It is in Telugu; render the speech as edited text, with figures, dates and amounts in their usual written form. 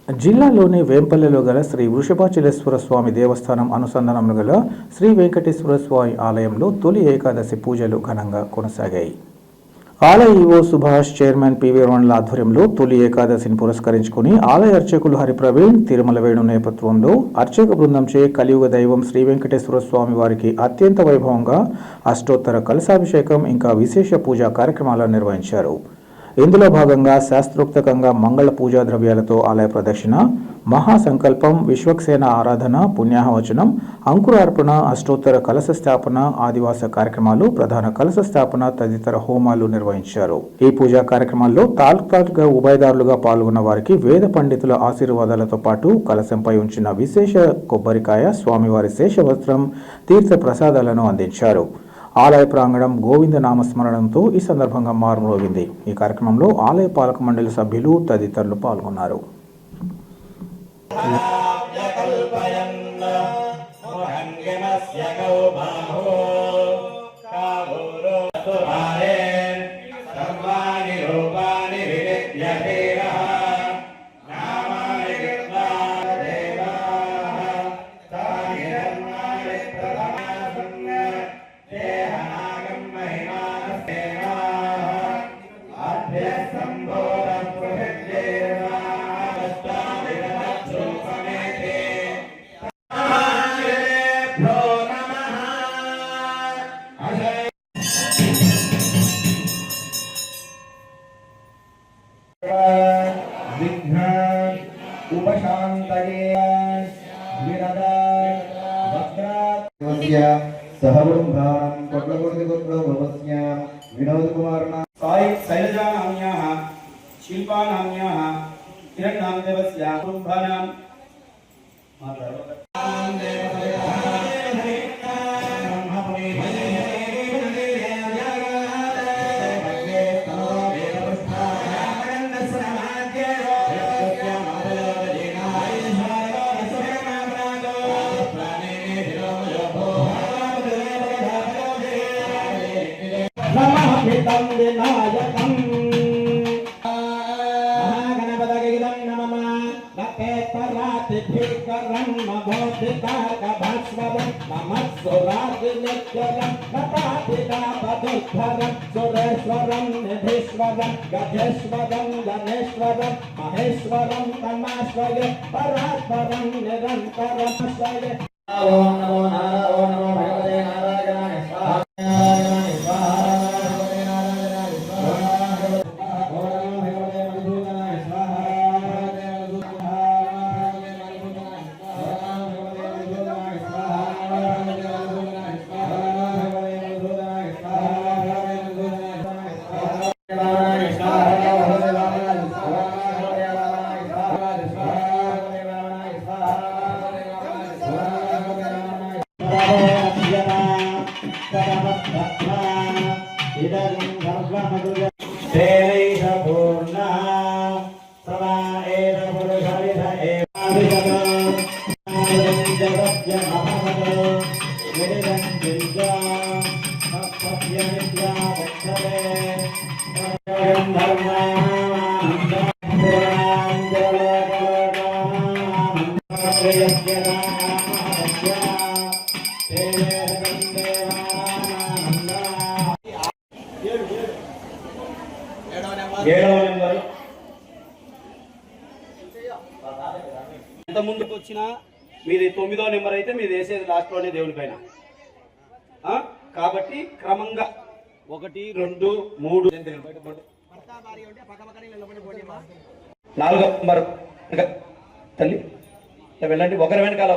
జిల్లాలోని వేంపల్లెలో గల శ్రీ వృషభాచలేశ్వర స్వామి దేవస్థానం అనుసంధానంలో గల శ్రీ వెంకటేశ్వర స్వామి ఆలయంలో తొలి ఏకాదశి పూజలు ఘనంగా కొనసాగాయి. ఆలయ ఈవో సుభాష్, చైర్మన్ పివి రమణల ఆధ్వర్యంలో తొలి ఏకాదశిని పురస్కరించుకుని ఆలయ అర్చకులు హరిప్రవీణ్, తిరుమల వేణు నేపథ్యంలో అర్చక బృందంచే కలియుగ దైవం శ్రీ వెంకటేశ్వర స్వామి వారికి అత్యంత వైభవంగా అష్టోత్తర కలశాభిషేకం ఇంకా విశేష పూజా కార్యక్రమాలను నిర్వహించారు. ఇందులో భాగంగా శాస్త్రోక్తంగా మంగళ పూజా ద్రవ్యాలతో ఆలయ ప్రదక్షిణ, మహాసంకల్పం, విశ్వక్సేన ఆరాధన, పుణ్యాహవచనం, అంకురార్పణ, అష్టోత్తర కలశ స్థాపన, ఆదివాస కార్యక్రమాలు, ప్రధాన కలశ స్థాపన తదితర హోమాలు నిర్వహించారు. ఈ పూజా కార్యక్రమాల్లో తాలూకాలుగా ఉభయదారులుగా పాల్గొన్న వారికి వేద పండితుల ఆశీర్వాదాలతో పాటు కలశంపై ఉంచిన విశేష కొబ్బరికాయ, స్వామివారి శేషవస్త్రం, తీర్థ ప్రసాదాలను అందించారు. ఆలయ ప్రాంగణం గోవింద నామస్మరణంతో ఈ సందర్భంగా మారుమోగింది. ఈ కార్యక్రమంలో ఆలయ పాలక మండలి సభ్యులు తదితరులు పాల్గొన్నారు. सहवृंदानं कोट्लकोटिकोट्लो भवस्य विनोद कुमारना साई शैलजा नाम्याः शिल्पा नाम्याः किरण नामदेवस्य कुटुम्बानां विनायकं महागणपतये नमः लकेतरातिभिकरं नमोदिताकभास्वरं नमस्सुरादिनित्यरं नतादिदापदुद्धरं सुरेश्वरं निधीश्वरं गजेश्वरं गणेश्वरं महेश्वरं तमाश्वये परात्परं निरन्तरं श्वये ओम नमो भगवते नारायणाय स्वाहा ఎంత ముందుకు వచ్చినా మీది 9వ నెంబర్ అయితే మీరు వేసేది లాస్ట్లోనే దేవుని పైన. కాబట్టి క్రమంగా 1, 2, 3 4వ నెంబర్ తల్లి వెళ్ళండి. ఒకరి వెనకాల